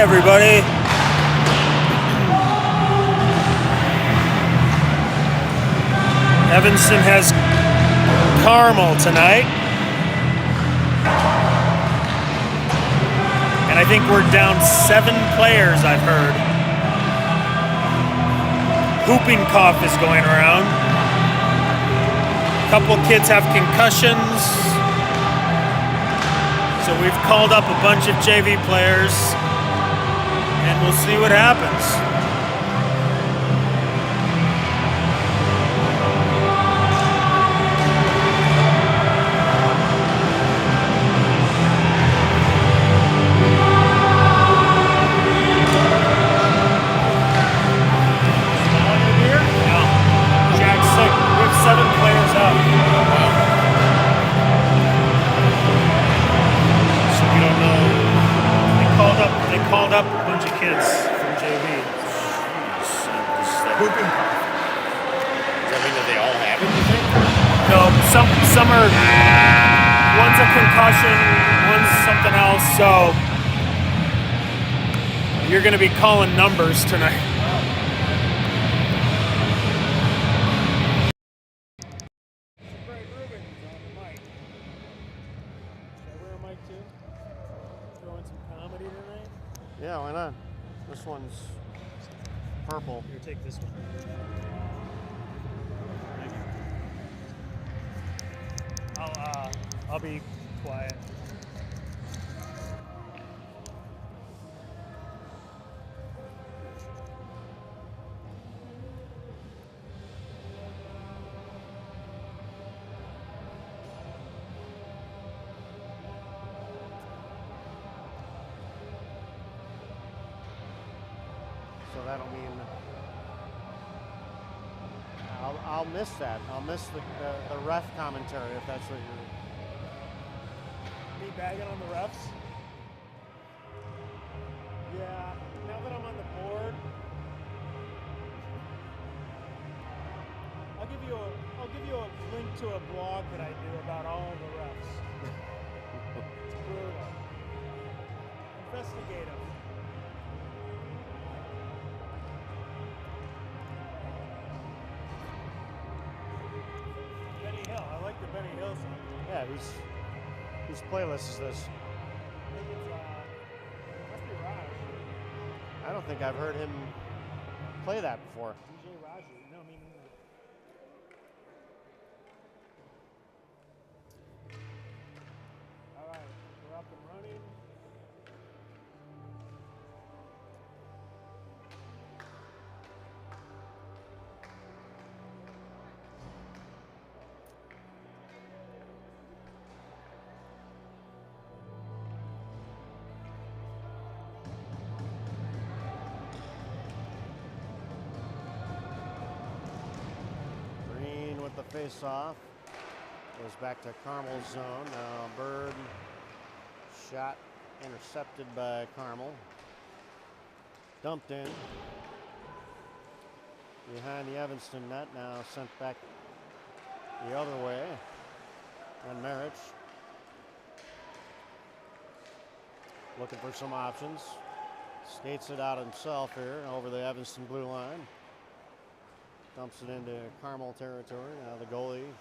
everybody. Evanston has Carmel tonight. And I think we're down 7 players, I've heard. Whooping cough is going around. A couple kids have concussions. So we've called up a bunch of JV players, and we'll see what happens. Called up a bunch of kids from JV. Whooping cough. Does that mean that they all have it, you think? No, some are, one's a concussion, one's something else, so you're going to be calling numbers tonight. Yeah, why not? This one's purple. Here, take this one. I'll be quiet. So that'll mean I'll miss that. I'll miss the ref commentary if that's what you're. Me bagging on the refs? Yeah. Now that I'm on the board, I'll give you a link to a blog that I do about all of the refs. It's brutal. Investigative. I like the Benny Hill song. Yeah, whose playlist is this? I think it's, must be Raj. I don't think I've heard him play that before. DJ Raju. No, me neither. All right, we're up and running. The face-off goes back to Carmel's zone. Now Bird shot intercepted by Carmel. Dumped in behind the Evanston net. Now sent back the other way. And Marich looking for some options. Skates it out himself here over the Evanston blue line. Dumps it into Carmel territory. Now the goalie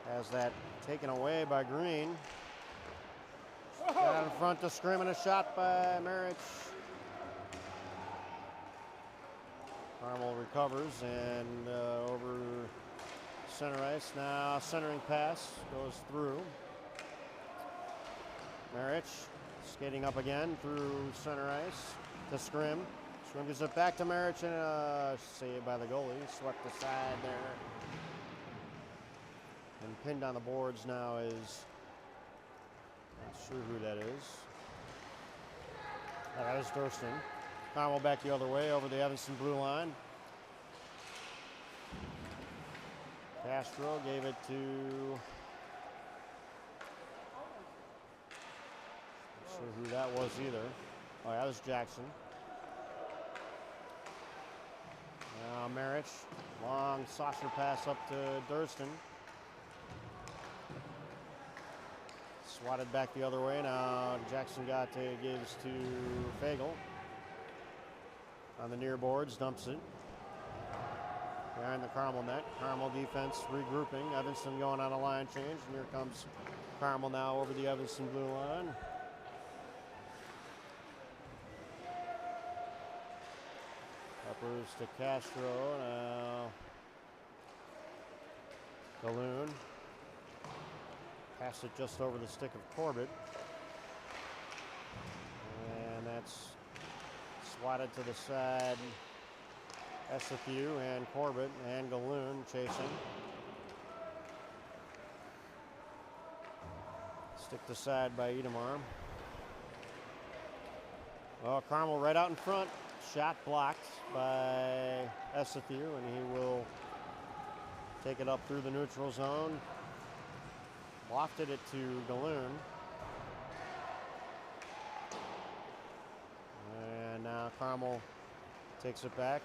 has that taken away by Green. Got in front to scrim and a shot by Marich. Carmel recovers and over center ice. Now centering pass goes through. Marich skating up again through center ice to scrim. Scrim gives it back to Marich and saved by the goalie. Swept aside there. And pinned on the boards now is, not sure who that is. That is Thurston. Carmel back the other way over the Evanston blue line. Castro gave it to, not sure who that was either. Oh, yeah, that was Jackson. Now Marich, long saucer pass up to Durston. Swatted back the other way. Now Jackson Gatte gives to Fagel. On the near boards, dumps it. Behind the Carmel net. Carmel defense regrouping. Evanston going on a line change. And here comes Carmel now over the Evanston blue line. Uppers to Castro. Now Balloon. Pass it just over the stick of Corbett. And that's swatted to the side. Essethew and Corbett and Galoon chasing. Stick to side by Edemar. Well, Carmel right out in front. Shot blocked by Essethew, and he will take it up through the neutral zone. Lofted it to Galoon. And now Carmel takes it back.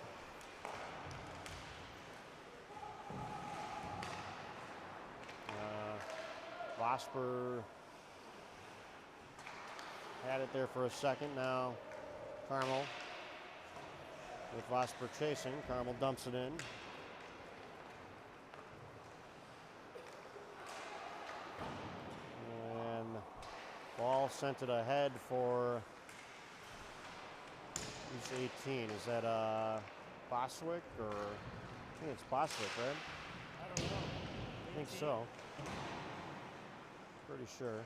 Vosper had it there for a second. Now Carmel with Vosper chasing. Carmel dumps it in. And ball sent it ahead for who's 18? Is that Boswick or I think it's Boswick, right? I don't know. I think so. Pretty sure.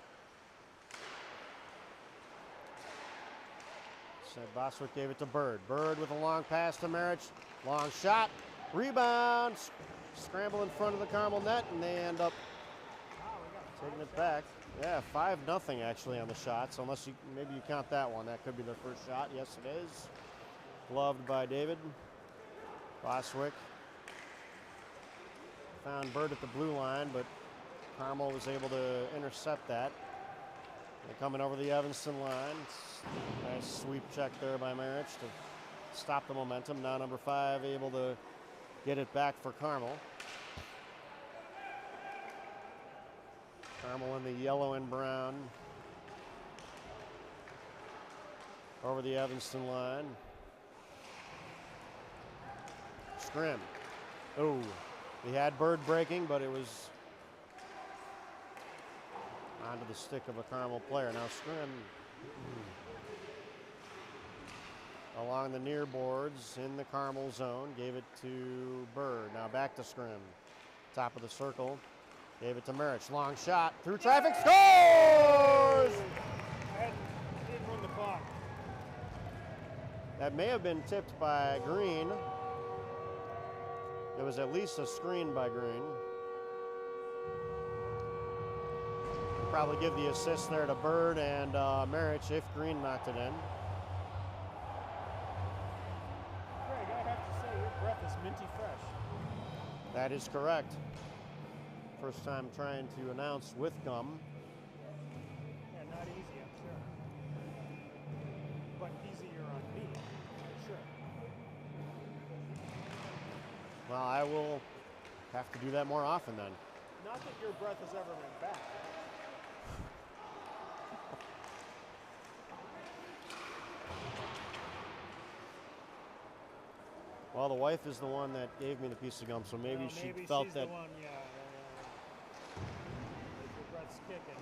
Said Boswick gave it to Bird. Bird with a long pass to Marich. Long shot. Rebound. Scramble in front of the Carmel net, and they end up taking it back. Yeah, 5-0 actually on the shots, unless you maybe you count that one. That could be their first shot. Yes, it is. Gloved by David. Boswick found Bird at the blue line, but Carmel was able to intercept that. They're coming over the Evanston line. Nice sweep check there by Marich to stop the momentum. Now number 5 able to get it back for Carmel. Carmel in the yellow and brown. Over the Evanston line. Scrim. Oh, he had Bird breaking, but it was onto the stick of a Carmel player. Now Scrim along the near boards in the Carmel zone. Gave it to Bird. Now back to Scrim. Top of the circle. Gave it to Marich. Long shot through traffic. Scores! Didn't run the clock. That may have been tipped by Green. There was at least a screen by Green. Probably give the assist there to Bird and Marich if Green knocked it in. Greg, I have to say, your breath is minty fresh. That is correct. First time trying to announce with gum. Yeah, not easy, I'm sure. But easier on me, for sure. Well, I will have to do that more often then. Not that your breath has ever been bad. Well, the wife is the one that gave me the piece of gum, so maybe she maybe felt she's that. The one, yeah. Your breath's kicking.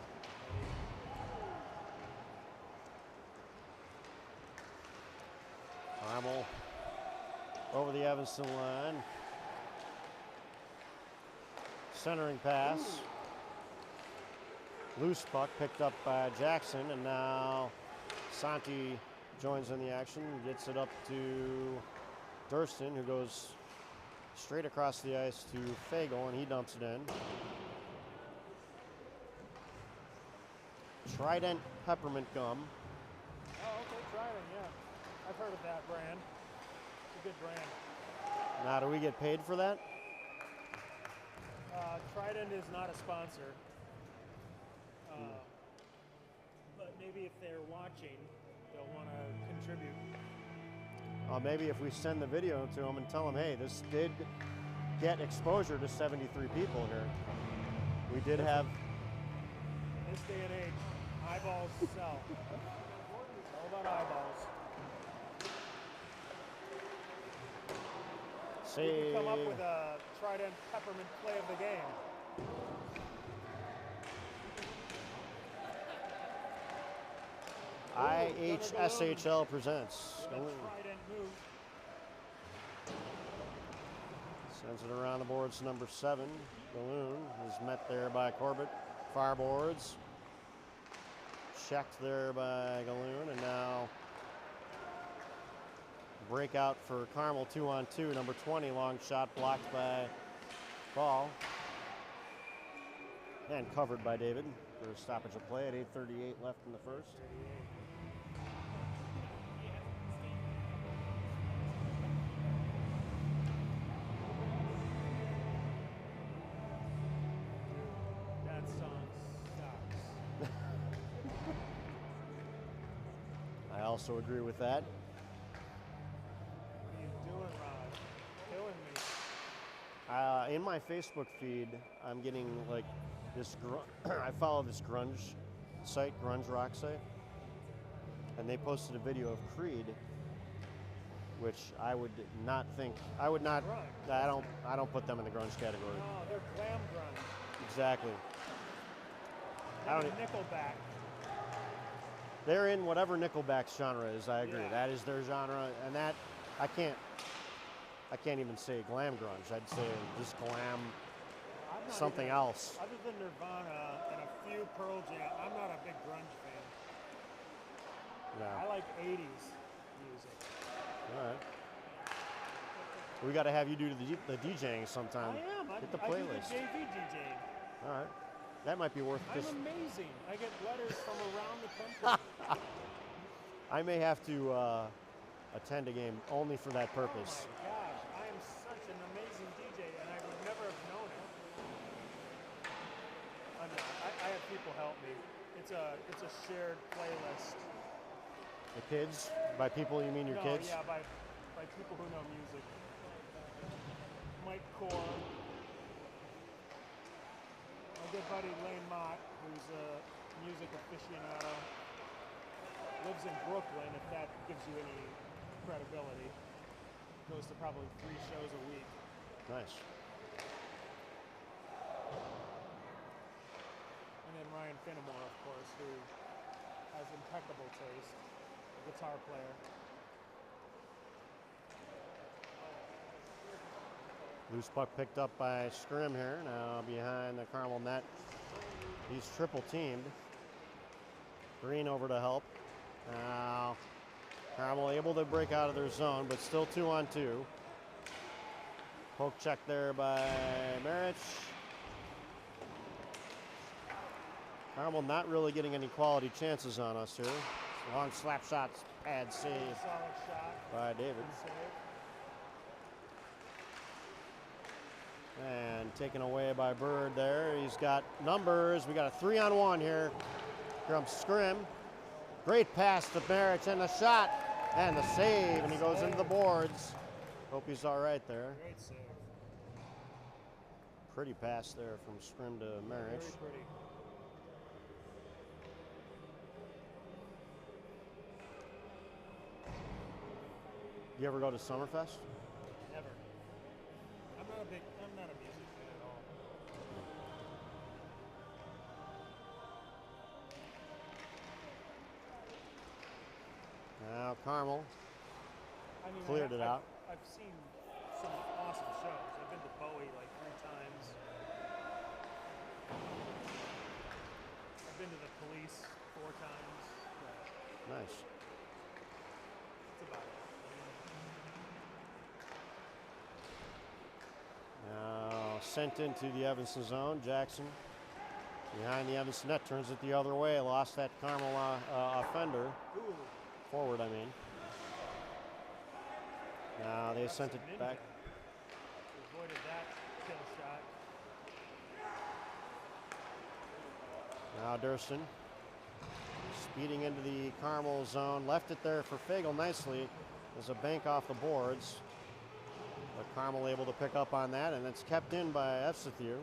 Carmel over the Evanston line. Centering pass. Loose puck picked up by Jackson, and now Santi joins in the action, gets it up to Durston, who goes straight across the ice to Fagel, and he dumps it in. Trident peppermint gum. Oh, okay, Trident, yeah. I've heard of that brand. It's a good brand. Now, do we get paid for that? Trident is not a sponsor. But maybe if they're watching, they'll want to contribute. Maybe if we send the video to them and tell them, hey, this did get exposure to 73 people here. We did have... this day and age, eyeballs sell. It's all about eyeballs. We can come up with a Trident Peppermint play of the game. IHSHL presents. Trident move. Sends it around the boards, number 7. Balloon is met there by Corbett. Far boards. Checked there by Galoon, and now breakout for Carmel, 2-on-2. Number 20, long shot blocked by Ball. And covered by David for a stoppage of play at 8:38 left in the first. That song sucks. I also agree with that. What are you doing, Rod? Killing me. In my Facebook feed, I'm getting like this. I follow this grunge site, grunge rock site, and they posted a video of Creed, which I would not think. I would not. Grunge. I don't put them in the grunge category. No, they're glam grunge. Exactly. I don't. Nickelback. They're in whatever Nickelback's genre is. I agree. Yeah. That is their genre, and that I can't even say glam grunge. I'd say just glam something else. Other than Nirvana and a few Pearl Jam, I'm not a big grunge fan. Yeah. I like 80s music. All right. We got to have you do the DJing sometime. I am. Get the I do playlist. the JV DJing. All right. That might be worth I'm just. amazing. I get letters from around the country. I may have to attend a game only for that purpose. Oh my gosh, I am such an amazing DJ, and I would never have known it. I have people help me. It's a shared playlist. The kids? By people you mean your kids? Yeah, by people who know music. Mike Core. My good buddy Lane Mott, who's a music aficionado, lives in Brooklyn, if that gives you any credibility. Goes to probably 3 shows a week. Nice. And then Ryan Finnemore, of course, who has impeccable taste, a guitar player. Loose puck picked up by Scrim here, now behind the Carmel net. He's triple teamed. Green over to help. Now Carmel able to break out of their zone, but still 2-on-2. Poke check there by Marich. Carmel not really getting any quality chances on us here. Long slap shots, pad save Solid shot. by David. Save. And taken away by Bird there. He's got numbers. We got a 3-on-1 here. Here comes Scrim. Great pass to Marich and the shot and the save, and he goes into the boards. Hope he's all right there. Great save. Pretty pass there from Scrim to Marich. Very pretty. You ever go to Summerfest? Never. I'm not a music fan at all. Now Carmel I mean, cleared it out. I've seen some awesome shows. I've been to Bowie like 3 times. I've been to the Police 4 times. Nice. That's about it. Now sent into the Evanston zone. Jackson behind the Evanston net, turns it the other way. Lost that Carmel offender. Ooh. Forward, I mean. Now they sent it back. Avoided that kill shot. Now Durston speeding into the Carmel zone. Left it there for Fagel nicely. There's a bank off the boards. But Carmel able to pick up on that, and it's kept in by Efsethieu.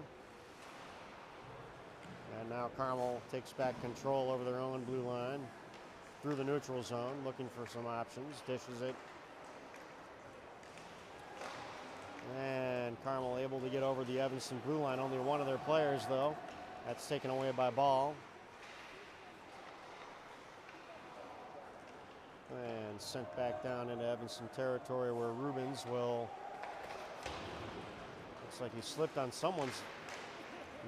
And now Carmel takes back control over their own blue line through the neutral zone, looking for some options, dishes it. And Carmel able to get over the Evanston blue line. Only one of their players, though. That's taken away by ball. And sent back down into Evanston territory where Rubens will, looks like he slipped on someone's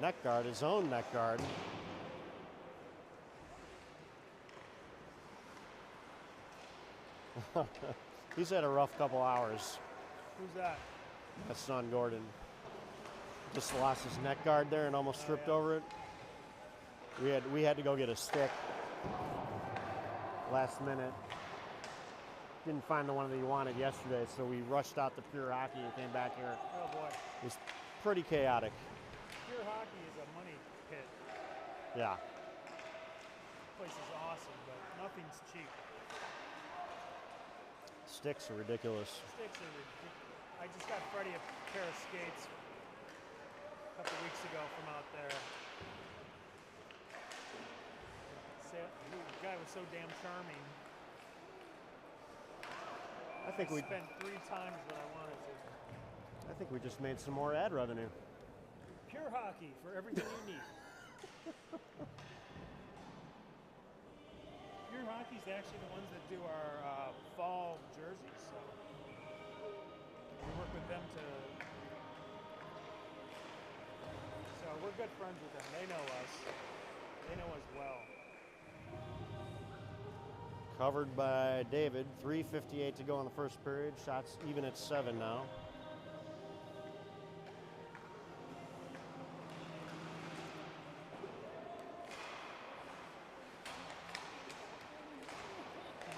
neck guard, his own neck guard. He's had a rough couple hours. Who's that? That's Son Gordon. Just lost his neck guard there and almost tripped over it. We had to go get a stick last minute. Didn't find the one that he wanted yesterday, so we rushed out to Pure Hockey and came back here. Oh boy. It was pretty chaotic. Pure Hockey is a money pit. Yeah. This place is awesome, but nothing's cheap. Sticks are ridiculous. Sticks are ridiculous. I just got Freddie a pair of skates a couple weeks ago from out there. The guy was so damn charming. I think we spent 3 times what I wanted to. I think we just made some more ad revenue. Pure Hockey for everything you need. Pure Hockey's actually the ones that do our fall jerseys, so we work with them to. So we're good friends with them. They know us. They know us well. Covered by David. 3:58 to go in the first period. Shots even at 7 now.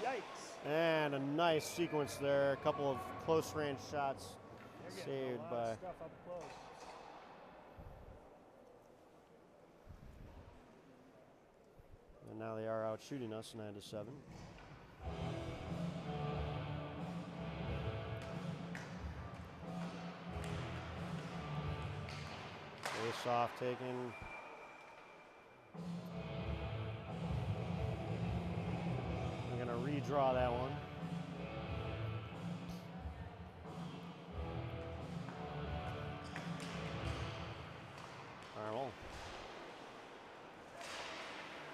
Yikes. And a nice sequence there. A couple of close range shots saved a lot by. of stuff up close. And now they are out shooting us 9-7. Face off taken. We're going to redraw that one. Carmel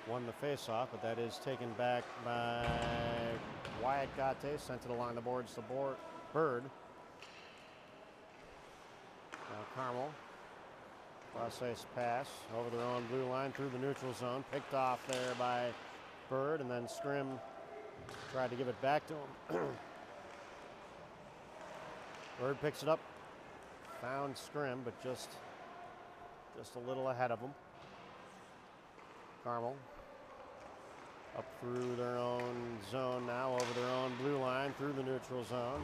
won the face-off, but that is taken back by Wyatt Gate, sent it along the boards to Bird. Now Carmel, cross-ice pass over their own blue line through the neutral zone, picked off there by Bird, and then Scrim tried to give it back to him. Bird picks it up, found Scrim, but just a little ahead of him. Carmel up through their own zone now, over their own blue line, through the neutral zone.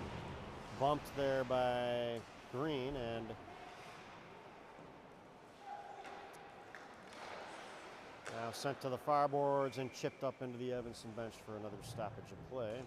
Bumped there by Green, and now sent to the far boards and chipped up into the Evanston bench for another stoppage of play.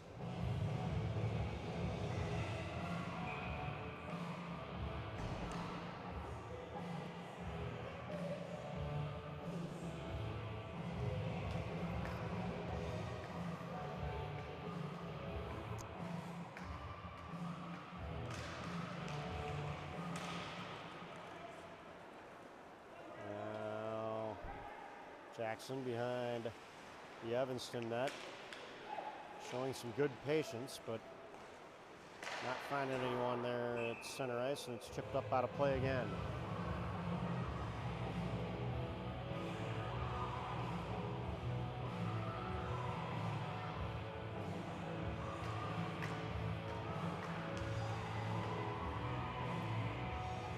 Jackson behind the Evanston net, showing some good patience, but not finding anyone there at center ice, and it's chipped up out of play again.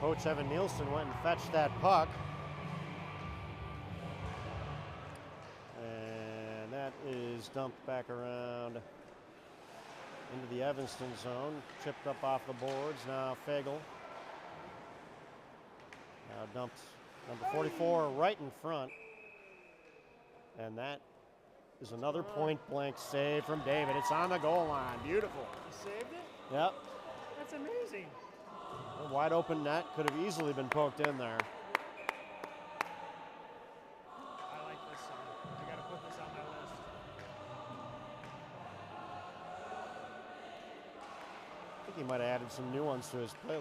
Coach Evan Nielsen went and fetched that puck. Is dumped back around into the Evanston zone, chipped up off the boards. Now Fagel. Now dumped number 44 right in front. And that is another point-blank save from David. It's on the goal line. Beautiful. You saved it? Yep. That's amazing. A wide open net. Could have easily been poked in there. think he might have added some new ones to his playlist. Did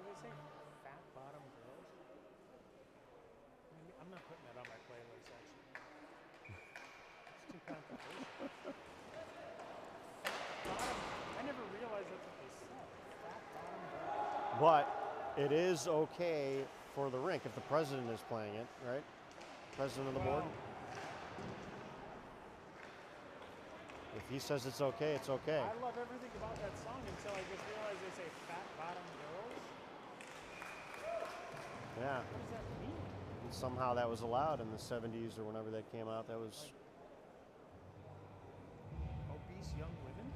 they say fat bottom girls? Maybe, I'm not putting that on my playlist, actually. It's too controversial. Bottom, I never realized that's what they said. Fat bottom girls. But it is okay for the rink if the president is playing it, right? President of the board. If he says it's okay, it's okay. I love everything about that song until I just realized they say fat bottom girls. Yeah. What does that mean? And somehow that was allowed in the 70s or whenever that came out. That was... Like, obese young women?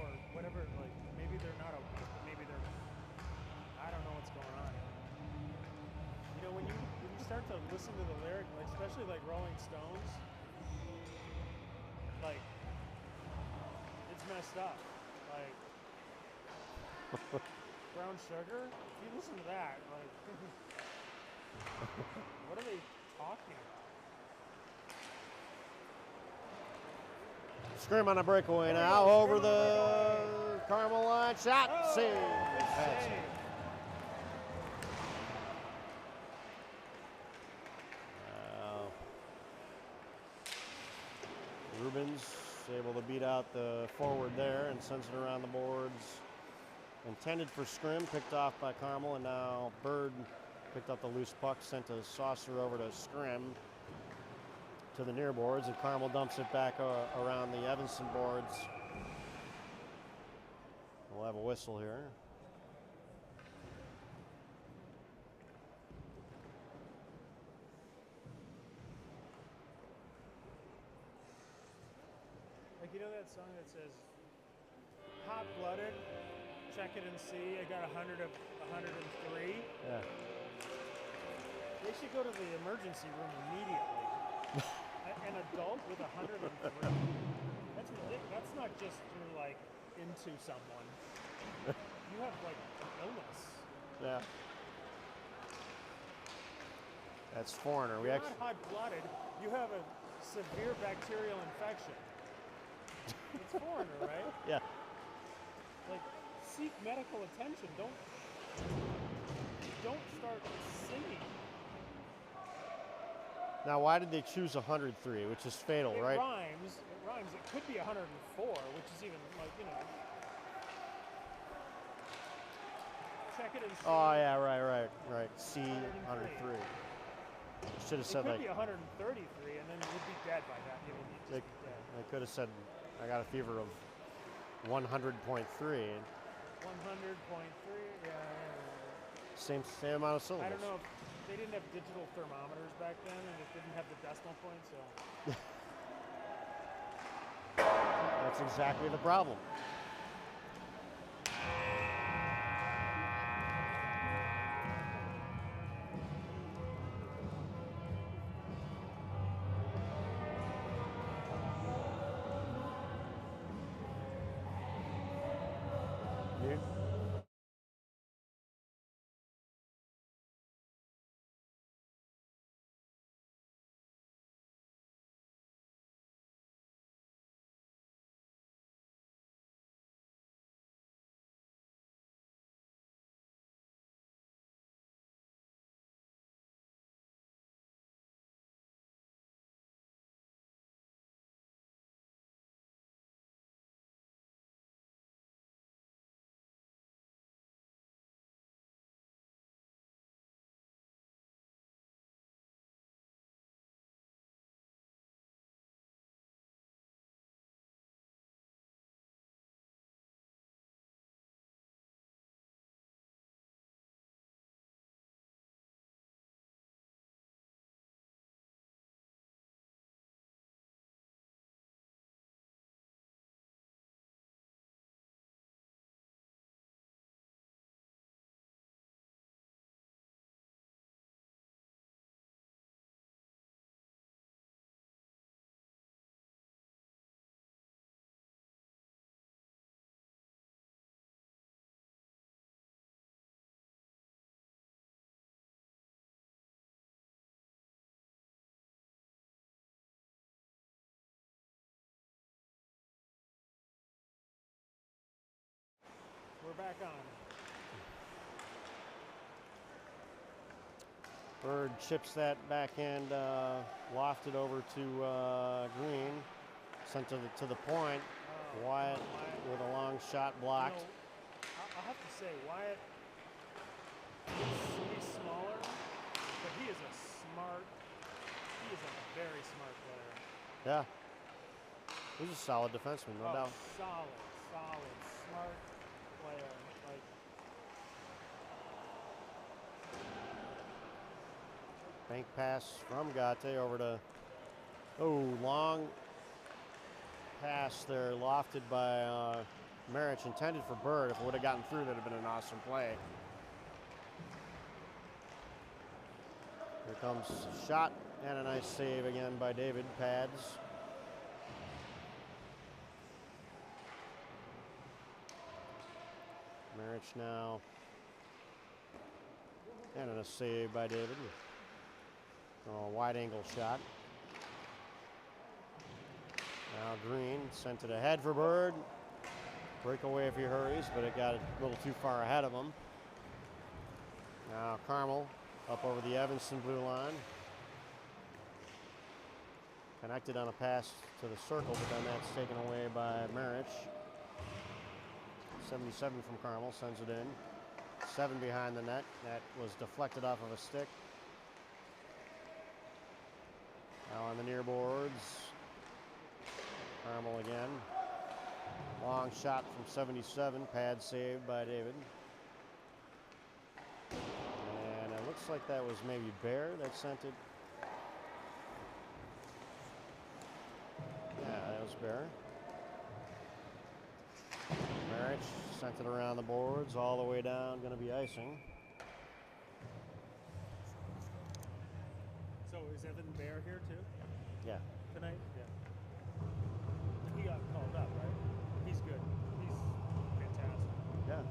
Or whatever, like, maybe they're not obese, but maybe they're... I don't know what's going on. You know, when you start to listen to the lyric, like, especially like Rolling Stones, like, it's messed up. Like, Brown Sugar, if you listen to that, like, what are they talking about? Scrim on a breakaway now over the Carmel line. Shot, save. Good save. Rubens able to beat out the forward there and sends it around the boards. Intended for Scrim, picked off by Carmel, and now Bird picked up the loose puck, sent a saucer over to Scrim to the near boards, and Carmel dumps it back around the Evanston boards. We'll have a whistle here. Like, you know that song that says, hot-blooded, check it and see, I got 100 of 103. Yeah. They should go to the emergency room immediately. An adult with 103. That's ridiculous. That's not just you're like into someone. You have like an illness. Yeah. That's foreigner. You're not hot-blooded. You have a severe bacterial infection. It's foreigner, right? Yeah. Like, seek medical attention. Don't start singing. Now, why did they choose 103, which is fatal, right? It rhymes. It could be 104, which is even like, you know. Check it and see. Oh yeah, right. C 103. Should have said it could like. be 133, and then you'd be dead by that. You would just be dead. They could have said, I got a fever of 100.3. 100.3. Yeah. Same amount of syllables. I don't know if they didn't have digital thermometers back then, and it didn't have the decimal point, so. That's exactly the problem. back on. Bird chips that backhand, lofted over to Green, sent to the point. Wyatt with a long shot blocked. You know, I'll have to say, Wyatt he's smaller, but he is a very smart player. Yeah. He's a solid defenseman, no doubt. Solid, smart player. Like, bank pass from Gate over to, long pass there, lofted by Marich, intended for Bird. If it would have gotten through, that would have been an awesome play. Here comes a shot and a nice save again by David. Pads. Marich now. And a save by David. A wide angle shot. Now Green sent it ahead for Bird. Breakaway if he hurries, but it got a little too far ahead of him. Now Carmel up over the Evanston blue line. Connected on a pass to the circle, but then that's taken away by Marich. 77 from Carmel sends it in. 7 behind the net. That was deflected off of a stick. Now on the near boards. Carmel again. Long shot from 77. Pad saved by David. And it looks like that was maybe Bear that sent it. Yeah, that was Bear. Marich sent it around the boards all the way down. Going to be icing. so is Evan Bear here too Yeah. tonight? Yeah. He got called up, right? He's good. He's fantastic. Yeah.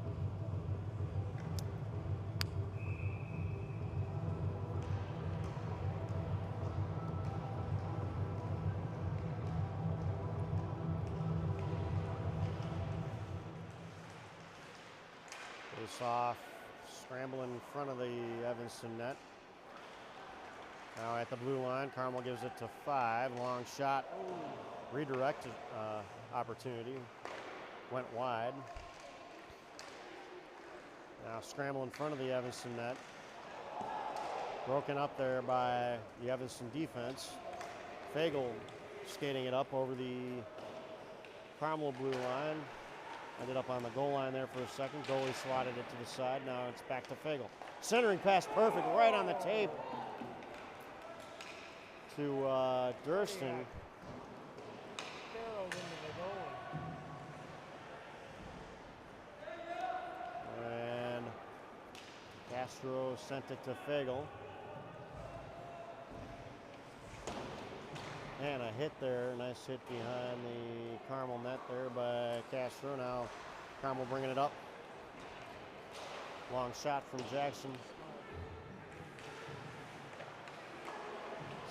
Face off, scrambling in front of the Evanston net. Now at the blue line, Carmel gives it to 5. Long shot, redirect opportunity, went wide. Now scramble in front of the Evanston net. Broken up there by the Evanston defense. Fagel skating it up over the Carmel blue line. Ended up on the goal line there for a second. Goalie swatted it to the side. Now it's back to Fagel. Centering pass perfect, right on the tape to Durston. Barreled into the goalie. And Castro sent it to Fagel. And a hit there, nice hit behind the Carmel net there by Castro. Now Carmel bringing it up. Long shot from Jackson.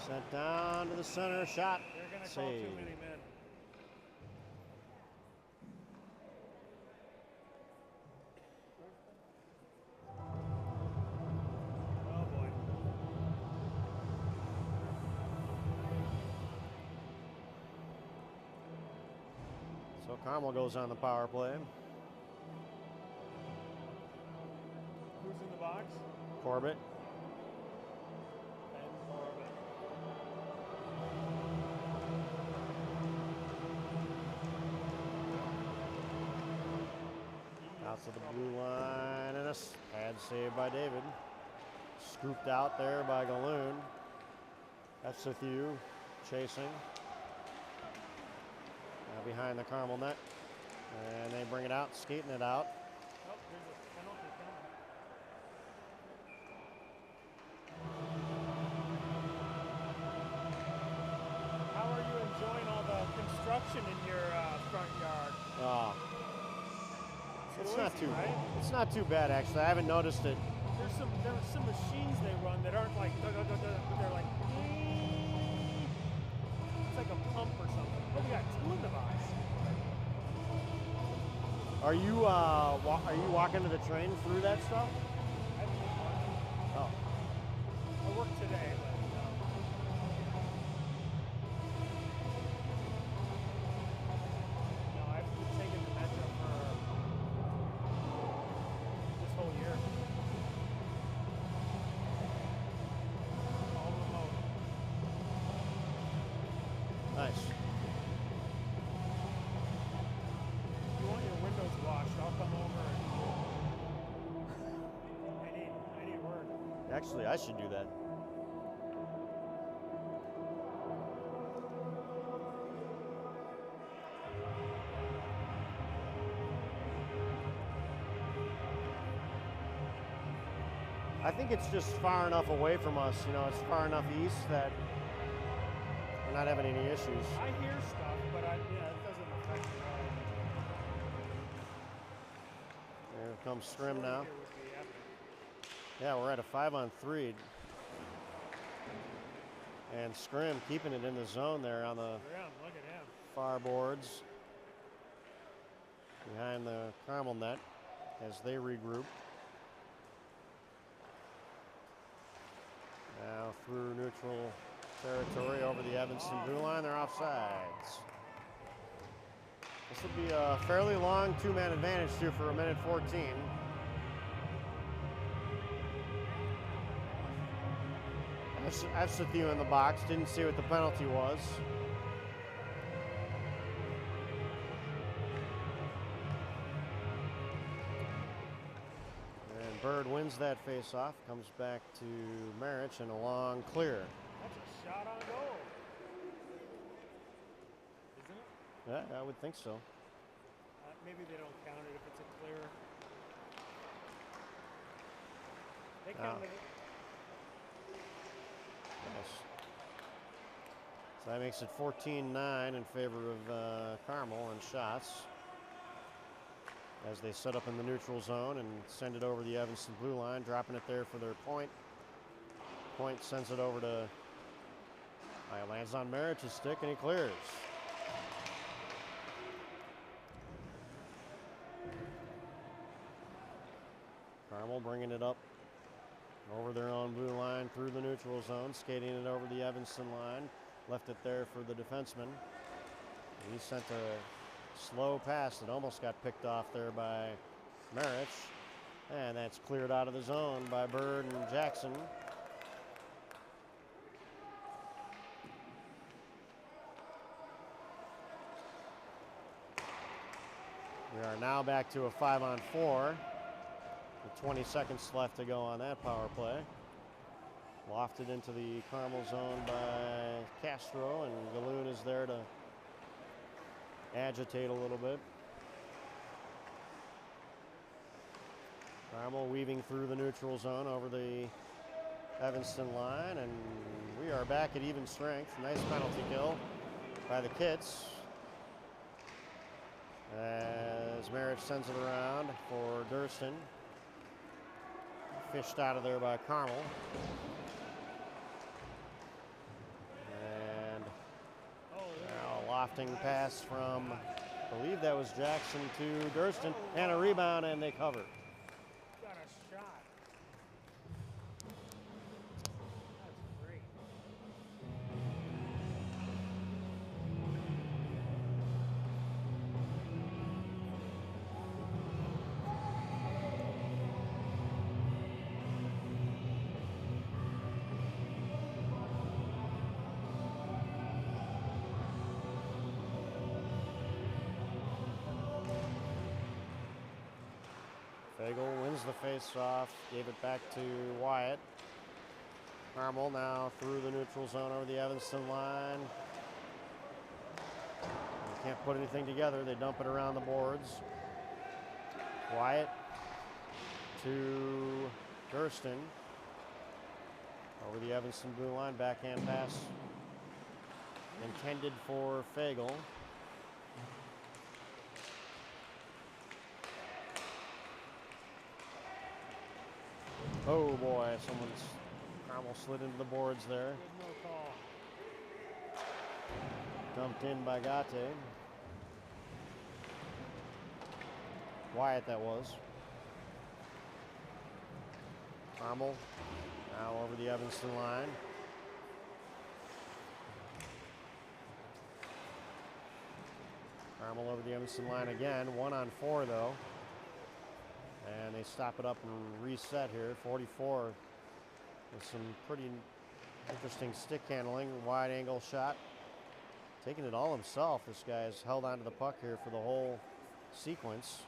Sent down to the center, shot. They're going to call too Save. many men. Oh boy. So Carmel goes on the power play. Who's in the box? Corbett. And Corbett. Out to the blue line, and a pad save by David. Scooped out there by Galoon. That's with you, chasing. Now behind the Carmel net. And they bring it out, skating it out. Oh, there's a penalty coming. How are you enjoying all the construction in your front yard? It's Noisy, not too right? It's not too bad actually. I haven't noticed it. There are some machines they run that aren't like but they're like it's like a pump or something. Oh, we got 2 in the box. Are you walking to the train through that stuff? I haven't been working. Oh, I worked today, but no, I've been taking the metro for this whole year. All remote. nice. If you want your windows washed, I'll come over and I need work. Actually, I should do that. I think it's just far enough away from us, you know, it's far enough east that we're not having any issues. I hear stuff, but it doesn't affect me at all. Here comes Scrim now. Here would be epic. Yeah, we're at a 5-on-3. And Scrim keeping it in the zone there on the Look at him. far boards behind the Carmel net as they regroup. Now through neutral territory over the Evanston blue line. They're offsides. This will be a fairly long two-man advantage too for 1:14. I sit you in the box, didn't see what the penalty was. And Bird wins that face-off, comes back to Marich and a long clear. That's a shot on goal. Isn't it? Yeah, I would think so. Maybe they don't count it if it's a clear. They Oh. counted it. Yes. So that makes it 14-9 in favor of Carmel and shots as they set up in the neutral zone and send it over the Evanston blue line, dropping it there for their point. Point sends it over to lands on Marich's stick and he clears. Carmel bringing it up over their own blue line through the neutral zone, skating it over the Evanston line. Left it there for the defenseman. He sent a slow pass that almost got picked off there by Marich. And that's cleared out of the zone by Bird and Jackson. We are now back to a 5-on-4. With 20 seconds left to go on that power play. Lofted into the Carmel zone by Castro, and Galoon is there to agitate a little bit. Carmel weaving through the neutral zone over the Evanston line, and we are back at even strength. Nice penalty kill by the Kits. As Marich sends it around for Durston. Fished out of there by Carmel. And now a lofting pass from, I believe that was Jackson to Durston, and a rebound, and they cover. Got a shot. That's great. Fagel wins the face-off, gave it back to Wyatt. Carmel now through the neutral zone over the Evanston line. They can't put anything together. They dump it around the boards. Wyatt to Durston over the Evanston blue line. Backhand pass intended for Fagel. Oh boy, someone's almost slid into the boards there. Good no call. Dumped in by Gate. quiet that was. Carmel now over the Evanston line. Carmel over the Evanston line again. 1-on-4 though. And they stop it up and reset here. 44 with some pretty interesting stick handling. Wide angle shot. Taking it all himself. This guy has held onto the puck here for the whole sequence.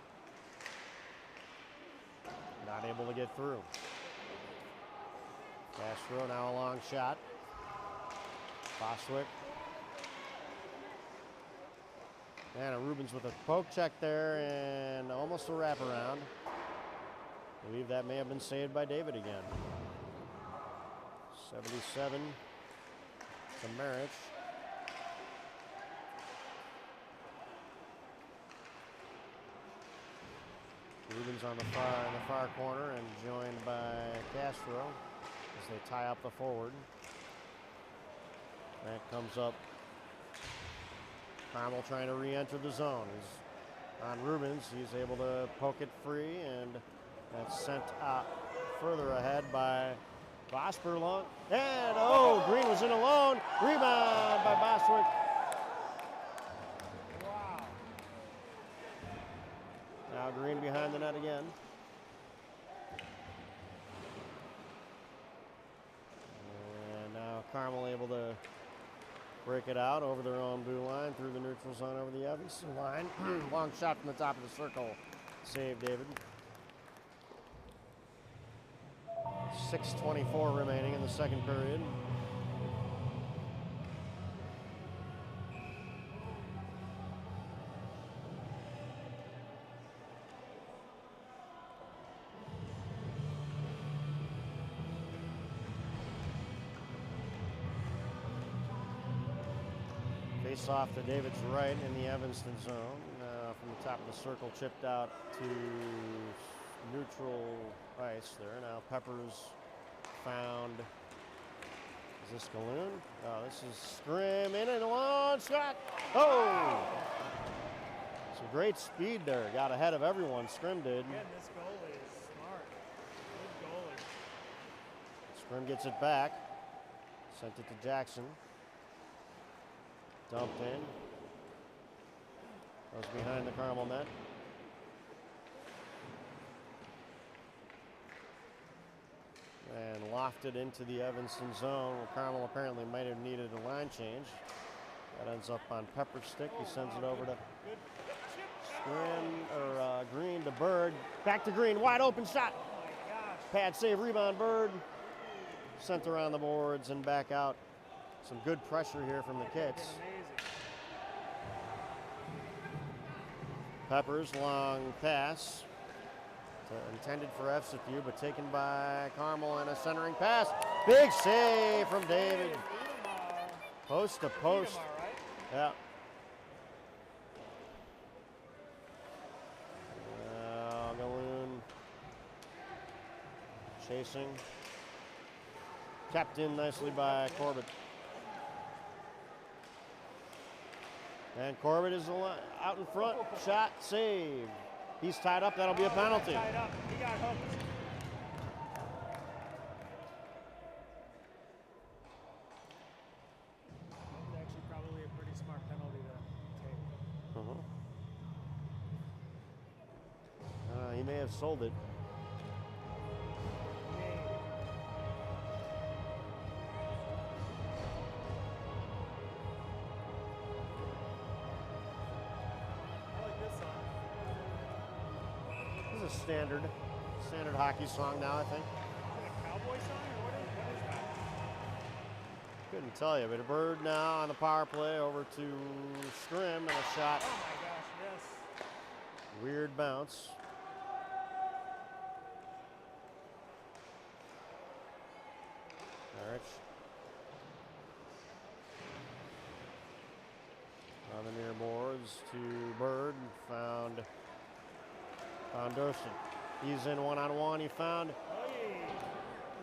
Not able to get through. Castro now a long shot. Boswick. And a Rubens with a poke check there and almost a wraparound. I believe that may have been saved by David again. 77 to Marich. Rubens on the far corner and joined by Castro as they tie up the forward. That comes up. Carmel trying to re-enter the zone. He's on Rubens. He's able to poke it free, and that's sent out further ahead by Vosper long. And oh, Green was in alone. Rebound by Boswick. Wow. Now Green behind the net again. And now Carmel able to break it out over their own blue line through the neutral zone over the Evanston line. Long shot from the top of the circle. Save, David. 6:24 remaining in the second period. Face off to David's right in the Evanston zone. From the top of the circle, chipped out to neutral ice there. Now Peppers found. Is this Galoon? Oh, this is Scrim in and a long shot. Oh! Some great speed there. Got ahead of everyone. Scrim did. Again, this goalie is smart. Good goalie. Scrim gets it back. Sent it to Jackson. Dumped in. Goes behind the Carmel net. And lofted into the Evanston zone, where Carmel apparently might have needed a line change. That ends up on Pepper's stick. He sends it over to Green to Bird. Back to Green, wide open shot. Oh my gosh. Pad save, rebound, Bird. Sent around the boards and back out. Some good pressure here from the Kits. Amazing. Peppers, long pass. Intended for FCU, but taken by Carmel and a centering pass. Big save from David. Post to post. Yeah. Galoon chasing. Kept in nicely by Corbett. And Corbett is out in front. Shot, save. He's tied up. That'll be a penalty. Tied up. He got hooked. It's actually probably a pretty smart penalty to take. He may have sold it. Standard hockey song now, I think. Is it a cowboy song or what is that? Couldn't tell you, but a Bird now on the power play over to Scrim and a shot. Oh my gosh, yes. Weird bounce. Marich. On the near boards to Bird. Found Durston. He's in one-on-one. He found. It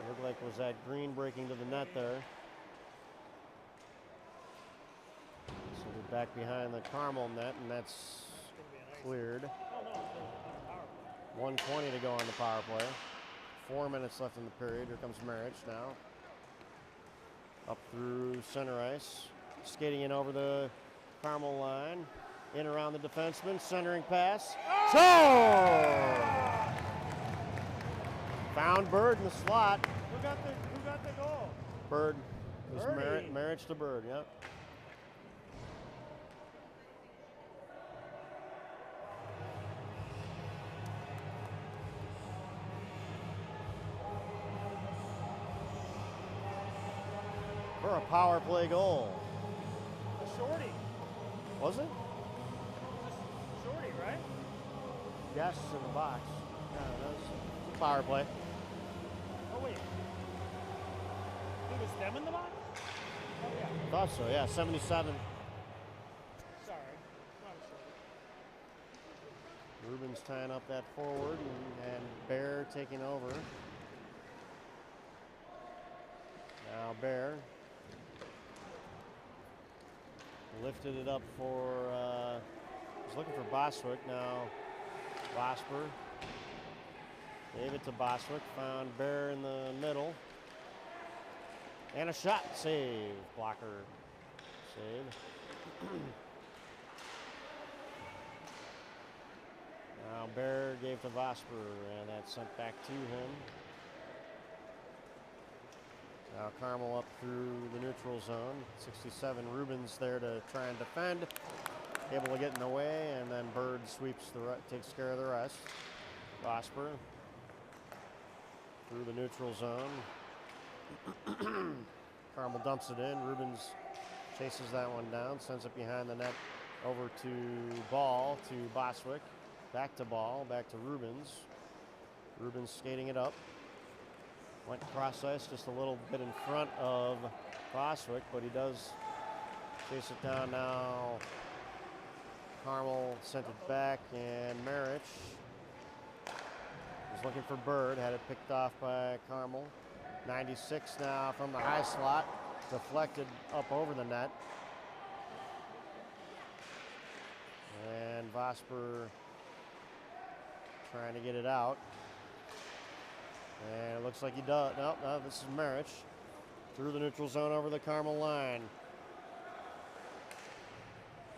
looked like was that Green breaking to the net there. So we're back behind the Carmel net, and that's cleared. Oh no, 1:20 to go on the power play. 4 minutes left in the period. Here comes Marich now. Up through center ice. Skating in over the Carmel line. In around the defenseman. Centering pass. Score! Found Bird in the slot. Who got the goal? Bird. It was Birdie. Marich to Bird, yep. For a power play goal. A shorty. Was it? Just shorty, right? Yes, in the box. Yeah, that was a power play. Oh wait. It was them in the box? Oh yeah. Thought so, yeah. 77. Sorry. Not a shorty. Rubens tying up that forward and Bear taking over. Now Bear lifted it up for, was looking for Boswick. Now Vosper gave it to Boswick, found Bear in the middle. And a shot, save, blocker, save. Now Bear gave to Vosper, and that's sent back to him. Now Carmel up through the neutral zone. 67, Rubens there to try and defend. Able to get in the way, and then Bird sweeps takes care of the rest. Vosper through the neutral zone. Carmel dumps it in. Rubens chases that one down, sends it behind the net over to Ball, to Boswick. Back to Ball, back to Rubens. Rubens skating it up. Went cross ice just a little bit in front of Boswick, but he does chase it down now. Carmel sent it back, and Marich was looking for Bird, had it picked off by Carmel. 96 now from the high slot, deflected up over the net. And Vosper trying to get it out. And it looks like he does. No, this is Marich. Through the neutral zone over the Carmel line.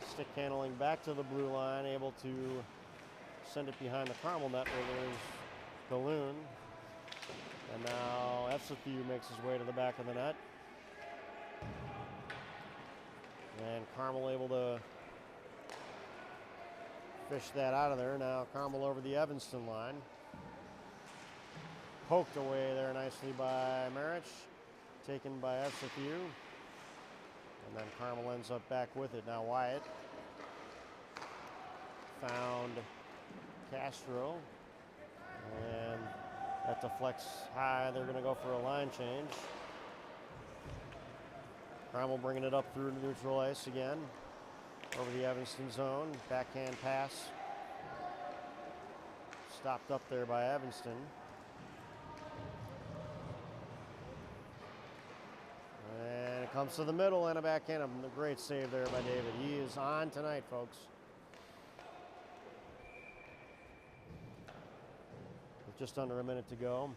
Stick handling back to the blue line, able to send it behind the Carmel net where there's Balloon. And now Efsethew makes his way to the back of the net. And Carmel able to fish that out of there. Now Carmel over the Evanston line. Poked away there nicely by Marich. Taken by Efsethew. And then Carmel ends up back with it. Now Wyatt found Castro. And that deflects high. They're going to go for a line change. Carmel bringing it up through neutral ice again. Over the Evanston zone. Backhand pass. Stopped up there by Evanston. And it comes to the middle and a backhand. A great save there by David. He is on tonight, folks. With just under a minute to go.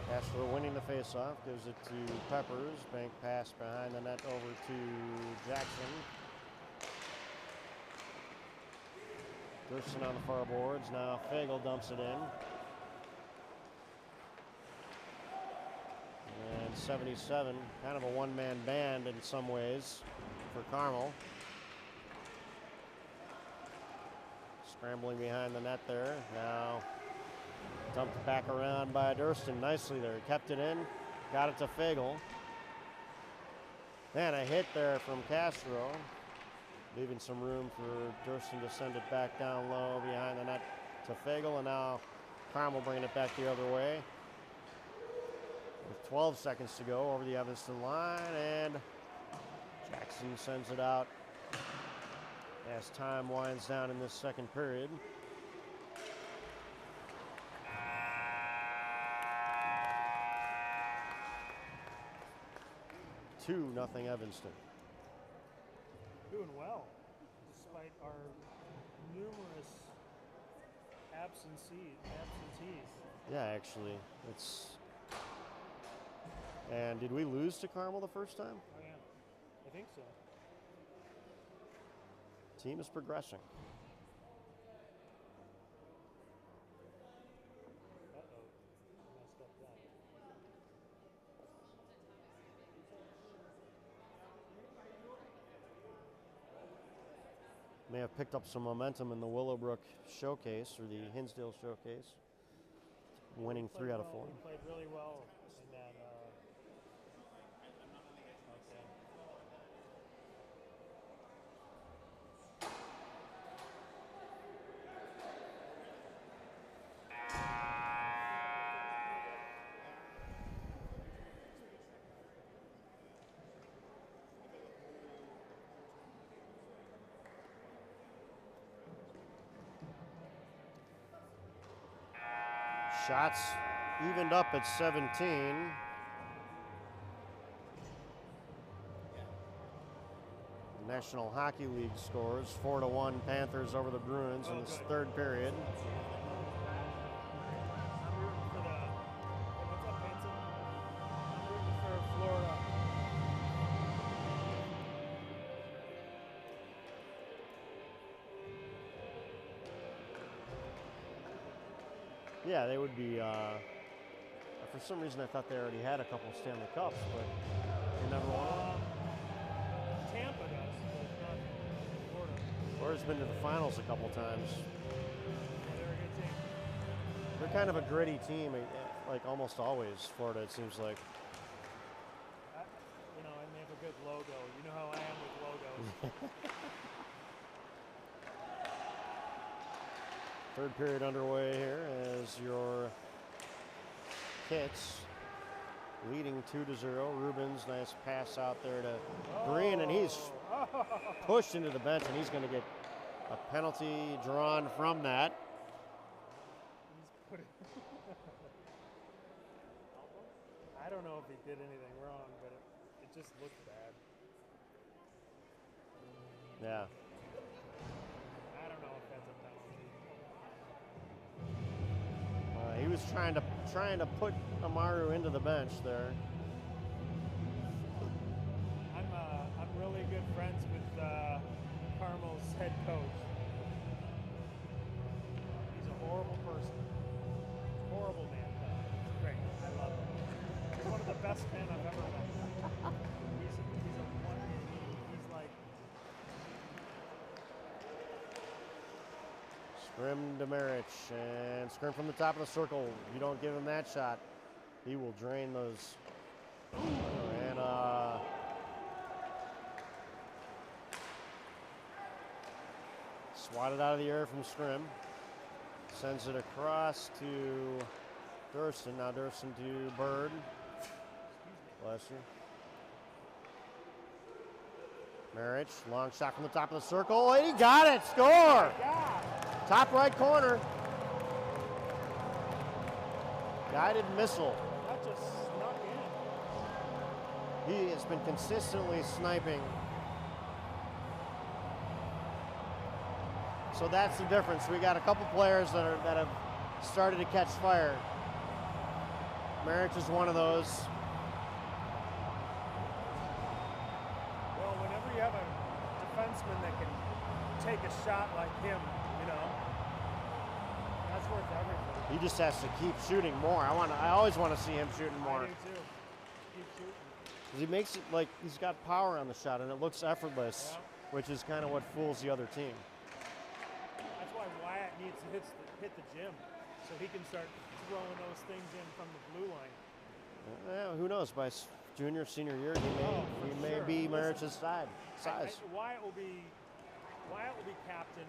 Castro winning the faceoff, gives it to Peppers. Bank pass behind the net over to Jackson. Gerson on the far boards. Now Fagel dumps it in. And 77, kind of a one-man band in some ways for Carmel. Scrambling behind the net there. Now dumped back around by Durston nicely there. Kept it in, got it to Fagel. Man, a hit there from Castro, leaving some room for Durston to send it back down low behind the net to Fagel. And now Carmel bringing it back the other way. With 12 seconds to go over the Evanston line, and Jackson sends it out as time winds down in this second period. 2-0 Evanston. Doing well, despite our numerous absentees. Yeah, actually, it's. And did we lose to Carmel the first time? Oh yeah, I think so. Team is progressing. Uh-oh, messed up that. May have picked up some momentum in the Willowbrook showcase or the Hinsdale showcase, winning 3 out of 4. We played really well in that. Okay. Shots evened up at 17. National Hockey League scores 4-1 Panthers over the Bruins in this third period. I'm rooting for the. What's up, Benson? I'm rooting for Florida. Yeah, they would be. For some reason, I thought they already had a couple Stanley Cups, but they never won. Tampa does, but not Florida. Florida's been to the finals a couple times. Yeah, they're a good team. They're kind of a gritty team, like almost always. Florida, it seems like. You know, and they have a good logo. You know how I am with logos. Third period underway here as your Kits leading 2-0. Rubens, nice pass out there to Breen, and he's pushed into the bench, and he's going to get a penalty drawn from that. I don't know if he did anything wrong, but it just looked bad. Yeah. I don't know if that's a penalty. He was trying to put Amaru into the bench there. I'm really good friends with Carmel's head coach. He's a horrible person. Horrible man. He's great. I love him. He's one of the best men I've ever met. He's like. Scrim to Marich, and scrim from the top of the circle. If you don't give him that shot, he will drain those. And swatted out of the air from Scrim. Sends it across to Durston. Now Durston to Bird. Bless you. Marich, long shot from the top of the circle. He got it. Score! Top right corner. Guided missile. That just snuck in. He has been consistently sniping. So that's the difference. We got a couple players that have started to catch fire. Marich is one of those. Well, whenever you have a defenseman that can take a shot like him, you know, that's worth everything. He just has to keep shooting more. I always want to see him shooting more. I do too. Keep shooting. 'Cause he makes it like he's got power on the shot and it looks effortless, Yeah. which is kind of what fools the other team. That's why Wyatt needs to hit the gym so he can start throwing those things in from the blue line. Who knows? By junior, senior year, he may sure. be Listen, Marich's size. Wyatt will be captain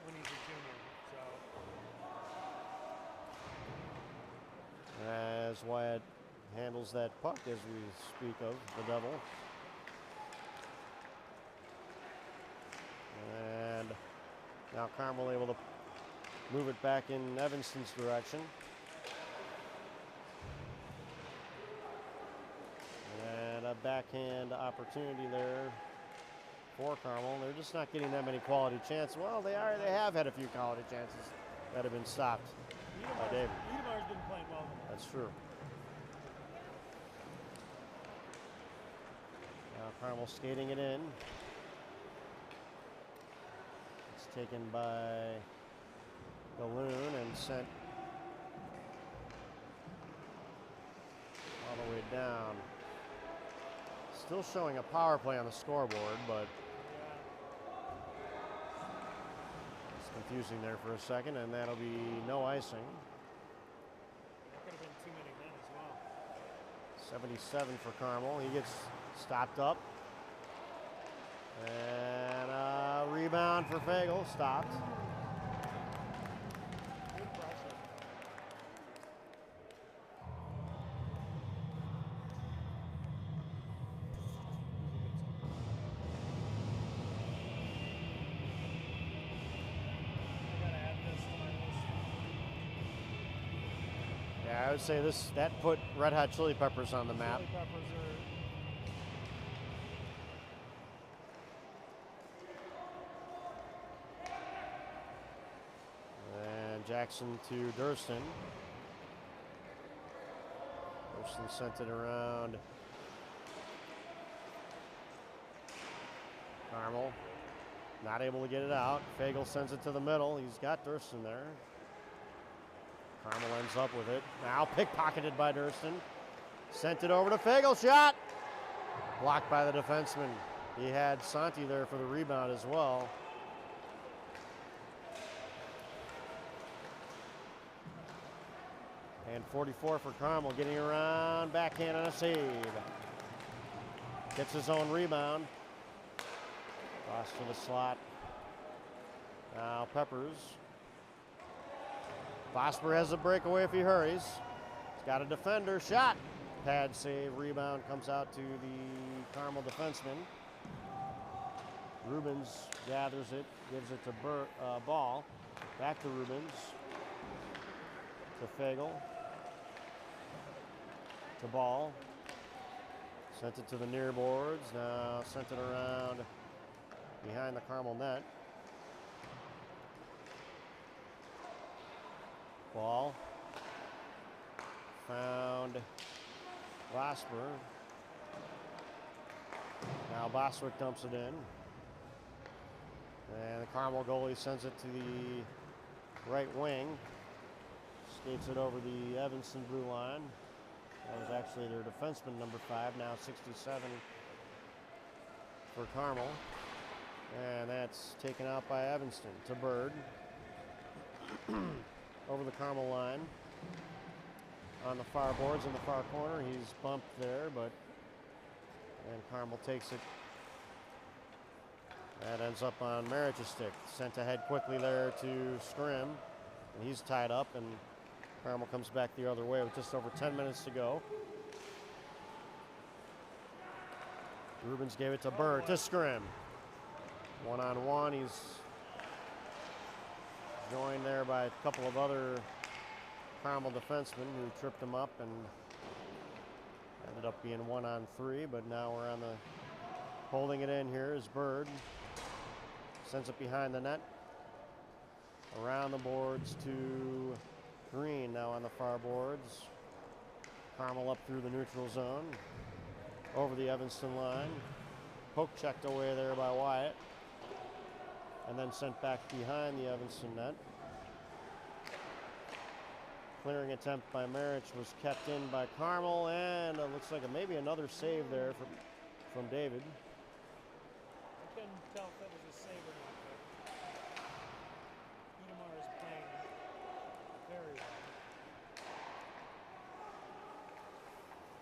when he's a junior. So As Wyatt handles that puck as we speak of, the Devil. And now Carmel able to move it back in Evanston's direction. And a backhand opportunity there for Carmel. They're just not getting that many quality chances. Well, they have had a few quality chances that have been stopped by David. Wiedemar's been playing well. That's true. Now Carmel skating it in. It's taken by Balloon and sent all the way down. Still showing a power play on the scoreboard, but it's confusing there for a second, and that'll be no icing. That could have been too many men as well. 77 for Carmel. He gets stopped up. And a rebound for Fagel. Stopped. Good pressure. I gotta add this to my list. Yeah, I would say that put Red Hot Chili Peppers on the map. Chili peppers are. And Jackson to Durston. Durston sent it around. Carmel not able to get it out. Fagel sends it to the middle. He's got Durston there. Carmel ends up with it. Now pickpocketed by Durston. Sent it over to Fagel. Shot! Blocked by the defenseman. He had Santi there for the rebound as well. And 44 for Carmel, getting around, backhand on a save. Gets his own rebound. Cross to the slot. Now Peppers. Vosper has a breakaway if he hurries. He's got a defender, shot. Pad save, rebound comes out to the Carmel defenseman. Rubens gathers it, gives it to Ball. Back to Rubens. To Fagel. To Ball. Sent it to the near boards. Now sent it around behind the Carmel net. Ball. Found Vosper. Now Boswick dumps it in. And the Carmel goalie sends it to the right wing. Skates it over the Evanston blue line. That was actually their defenseman, number 5, now 67 for Carmel. And that's taken out by Evanston to Bird. Over the Carmel line. On the far boards in the far corner. He's bumped there, and Carmel takes it. That ends up on Marich's stick. Sent ahead quickly there to Scrim. And he's tied up, and Carmel comes back the other way with just over 10 minutes to go. Rubens gave it to Bird, to Scrim. One-on-one, he's joined there by a couple of other Carmel defensemen who tripped him up and ended up being 1-on-3, but now we're on the holding it in here is Bird. Sends it behind the net. Around the boards to Green now on the far boards. Carmel up through the neutral zone. Over the Evanston line. Poke checked away there by Wyatt. And then sent back behind the Evanston net. Clearing attempt by Marich was kept in by Carmel, and it looks like maybe another save there from David. I couldn't tell if that was a save or not, but Wiedemar is playing very well.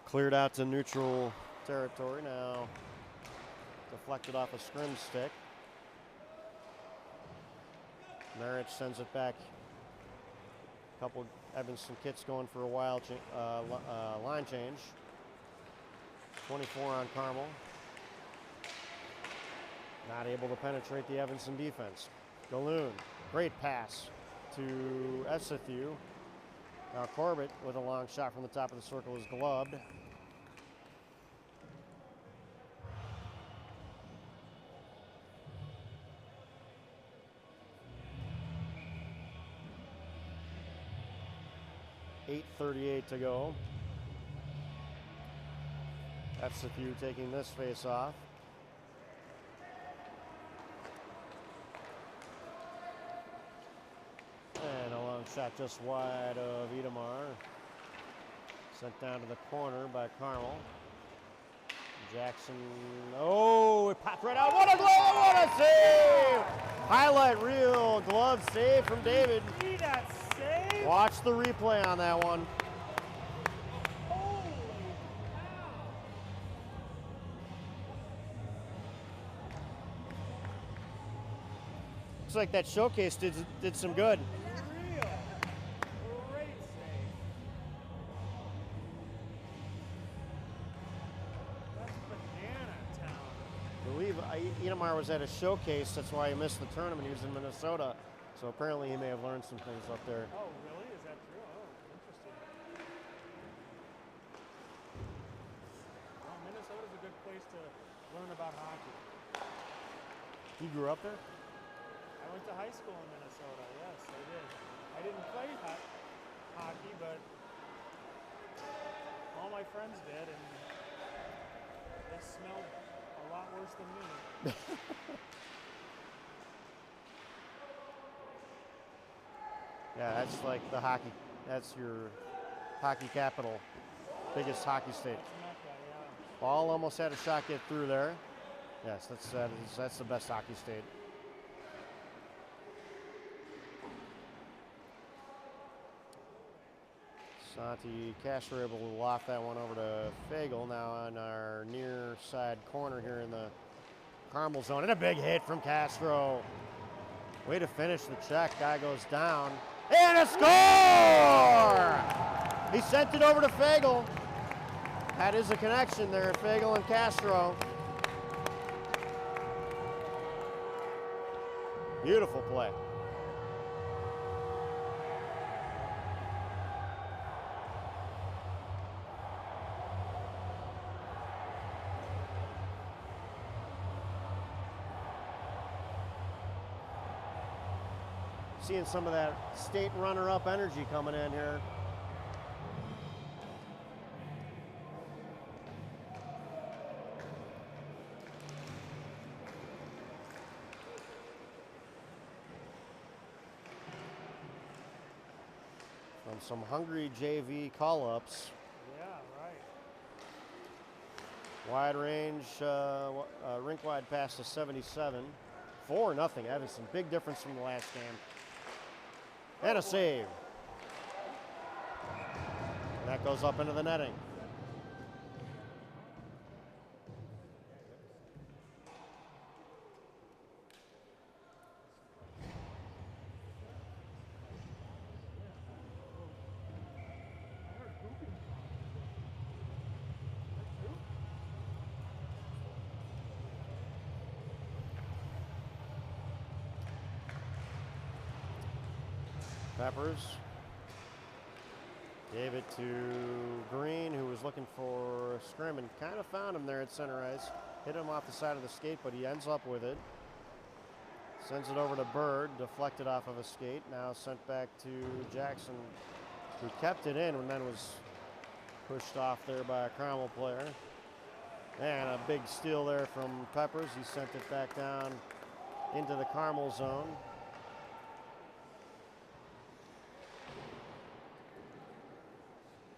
Cleared out to neutral territory now. Deflected off a Scrim stick. Marich sends it back. A couple Evanston kits going for a line change. 24 on Carmel. Not able to penetrate the Evanston defense. Galoon, great pass to Esathu. Now Corbett with a long shot from the top of the circle is gloved. .38 to go. Esathu taking this face off. And a long shot just wide of Idemar. Sent down to the corner by Carmel. Jackson, oh, it popped right out. What a glove, what a save! Highlight reel glove save from David. See that save? Watch the replay on that one. Holy cow. Looks like that showcase did some good. Real. Great save. That's banana town. I believe Idemar was at a showcase, that's why he missed the tournament. He was in Minnesota. So apparently he may have learned some things up there. Oh, really? Is that true? Oh, interesting. Well, Minnesota's a good place to learn about hockey. You grew up there? I went to high school in Minnesota. Yes, I did. I didn't play hockey, but all my friends did, and they smelled a lot worse than me. Yeah, that's like the hockey. That's your hockey capital, biggest hockey state. That's Mecca, yeah. Ball almost had a shot get through there. Yes, that's the best hockey state. Santi Castro able to loft that one over to Fagel now on our near side corner here in the Carmel zone. And a big hit from Castro. Way to finish the check. Guy goes down. And a score! He sent it over to Fagel. That is a connection there, Fagel and Castro. Beautiful play. Seeing some of that state runner-up energy coming in here. From some hungry JV call-ups. Yeah, right. Wide range, rink-wide pass to 77. 4-0 Evanston. Big difference from the last game. And a save. And that goes up into the netting. Peppers gave it to Green, who was looking for a scrim and kind of found him there at center ice. Hit him off the side of the skate, but he ends up with it. Sends it over to Bird, deflected off of a skate. Now sent back to Jackson, who kept it in and then was pushed off there by a Carmel player. And a big steal there from Peppers. He sent it back down into the Carmel zone.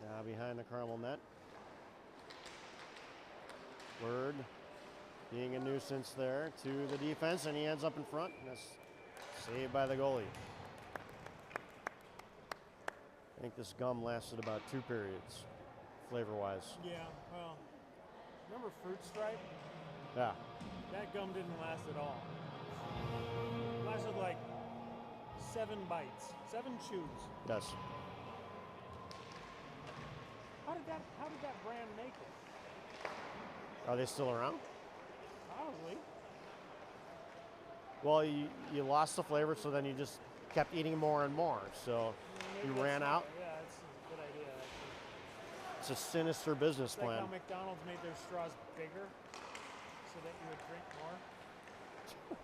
Now behind the Carmel net. Bird being a nuisance there to the defense, and he ends up in front. And that's saved by the goalie. I think this gum lasted about 2 periods, flavor-wise. Yeah, well, remember Fruit Stripe? Yeah. That gum didn't last at all. It lasted like 7 bites, 7 chews. Yes. How did that brand make it? Are they still around? Probably. Well, you lost the flavor, so then you just kept eating more and more. So Maybe you ran out. Yeah, that's a good idea, actually. It's a sinister business It's like plan. how McDonald's made their straws bigger so that you would drink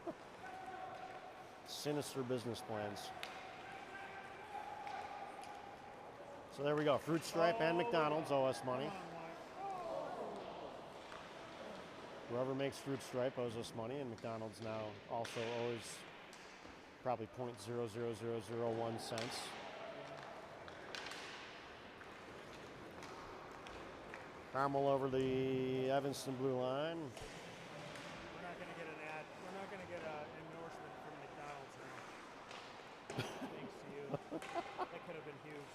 more. Sinister business plans. So there we go. Fruit Stripe and McDonald's owe us money. Whoever makes Fruit Stripe owes us money, and McDonald's now also owes probably 0.00001 cents. Carmel over the Evanston blue line. We're not going to get an ad. We're not going to get an endorsement from McDonald's now. Thanks to you. That could have been huge.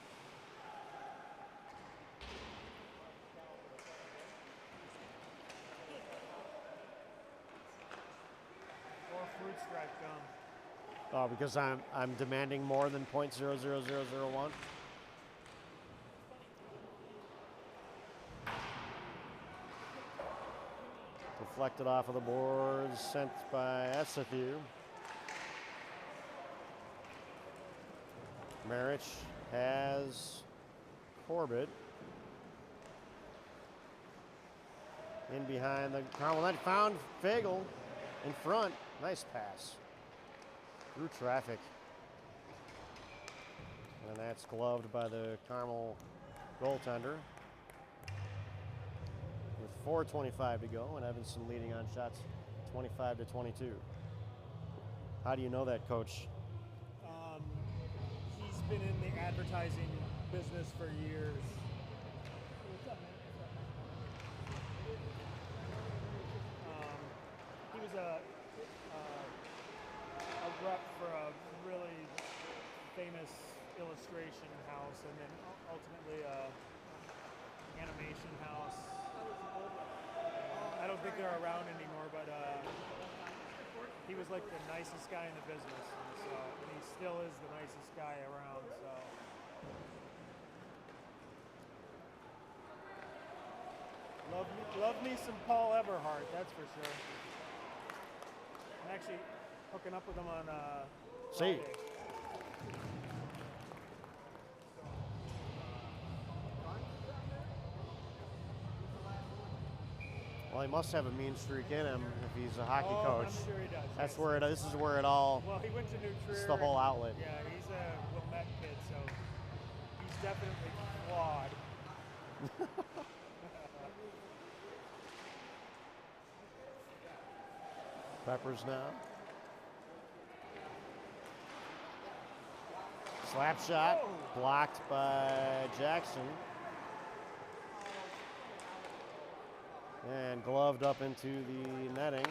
Or Fruit Stripe gum. Oh, because I'm demanding more than 0.00001. Deflected off of the boards, sent by Esathu. Marich has Corbett. In behind the Carmel net, found Fagel in front. Nice pass. Through traffic. And that's gloved by the Carmel goaltender. With 4:25 to go, and Evanston leading on shots 25-22. How do you know that, Coach? He's been in the advertising business for years. What's up, man? He was a rep for a really famous illustration house, and then ultimately a animation house. I don't think they're around anymore, but he was like the nicest guy in the business, and he still is the nicest guy around. So love me some Paul Eberhardt, that's for sure. I'm actually hooking up with him on See. Friday. Well, he must have a mean streak in him if he's a hockey coach. I'm sure he does. That's where this is where it all. Well, he went to New Trier. It's the whole outlet. Yeah, he's a Wilmette kid, so he's definitely flawed. Peppers now. Slap shot blocked by Jackson. And gloved up into the netting.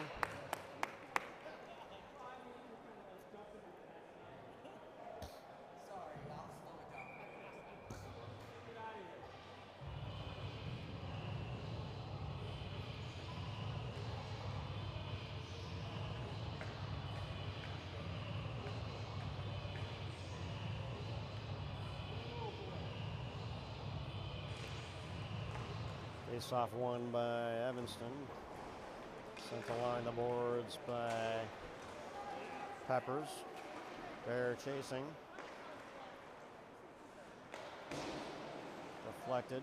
Face-off won by Evanston. Sent along the boards by Peppers. Bear chasing. Deflected.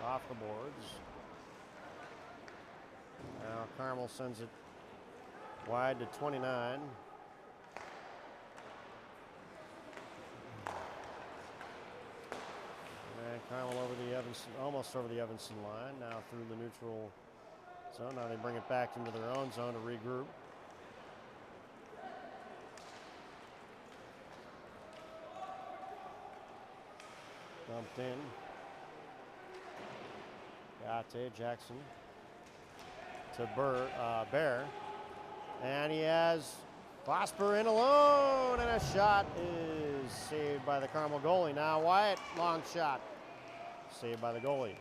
Off the boards. Now Carmel sends it wide to 29. And Carmel over the Evanston, almost over the Evanston line. Now through the neutral zone. Now they bring it back into their own zone to regroup. Dumped in. Gate Jackson to Bear. And he has Vosper in alone, and a shot is saved by the Carmel goalie. Now Wyatt, long shot, saved by the goalie.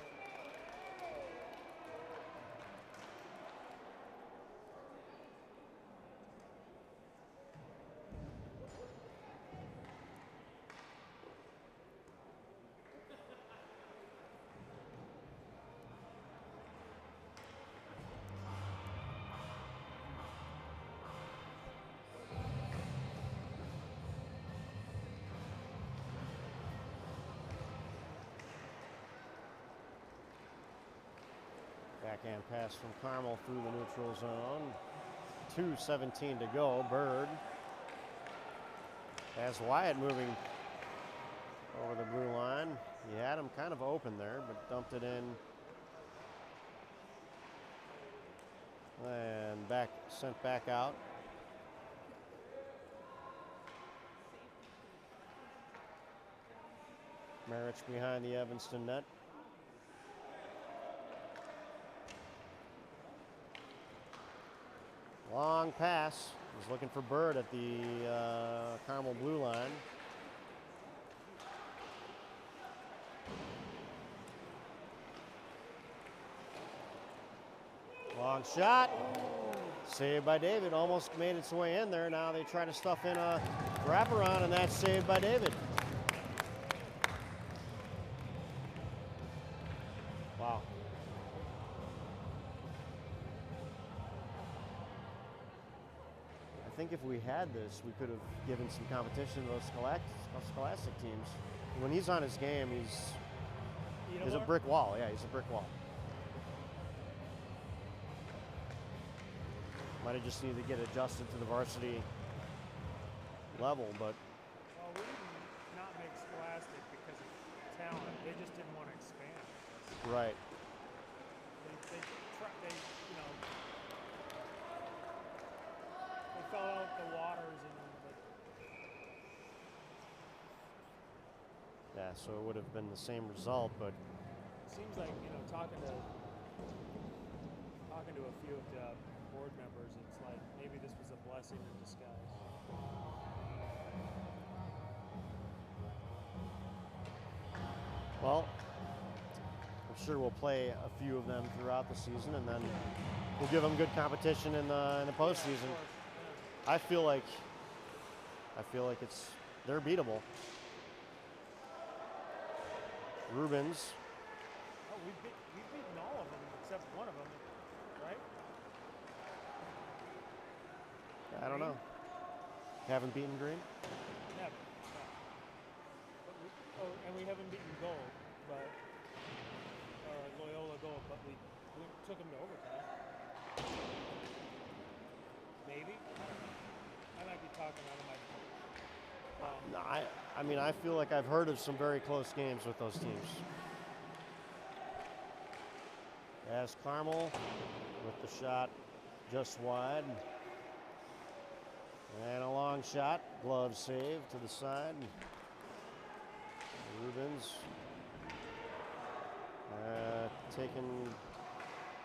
Backhand pass from Carmel through the neutral zone. 2:17 to go. Bird has Wyatt moving over the blue line. He had him kind of open there, but dumped it in. And sent back out. Marich behind the Evanston net. Long pass. He's looking for Bird at the Carmel blue line. Long shot. Saved by David. Almost made its way in there. Now they try to stuff in a wraparound, and that's saved by David. Wow. I think if we had this, we could have given some competition to those Scholastic teams. When he's on his game, he's a brick wall. Yeah, he's a brick wall. Might have just needed to get adjusted to the varsity level, but. Well, we didn't not make Scholastic because of talent. They just didn't want to expand. Right. They fell out the waters and. Yeah, so it would have been the same result, but. It seems like, talking to a few of the board members, it's like maybe this was a blessing in disguise. Well, I'm sure we'll play a few of them throughout the season, and then we'll give them good competition in the postseason. Yeah, I feel like they're beatable. Rubens. Oh, we've beaten all of them except one of them, right? I don't know. Haven't beaten Green? Never. No. And we haven't beaten Gold, or Loyola Gold, but we took them to overtime. Maybe? I don't know. I might be talking out of my. No, I mean, I feel like I've heard of some very close games with those teams. As Carmel with the shot just wide. And a long shot, glove save to the side. Rubens taken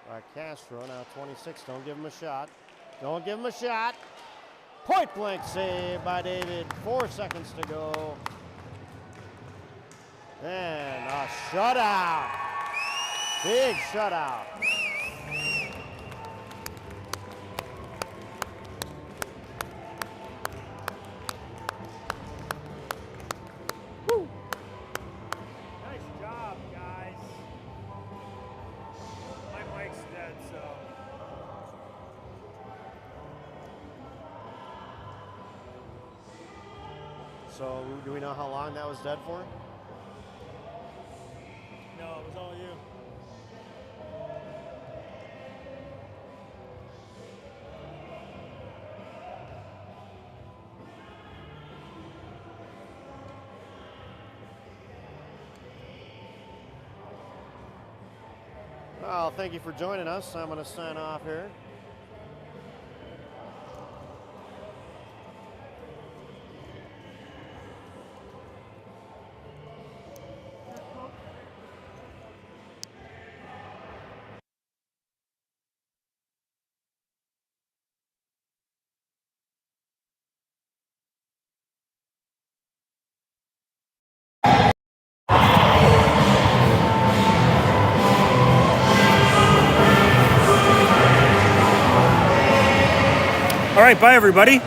by Castro, now 26. Don't give him a shot. Don't give him a shot. Point blank save by David. 4 seconds to go. And a shutout. Big shutout. Woo. Nice job, guys. My mic's dead, so. So, do we know how long that was dead for? No, it was all you. Well, thank you for joining us. I'm going to sign off here. All right, bye everybody.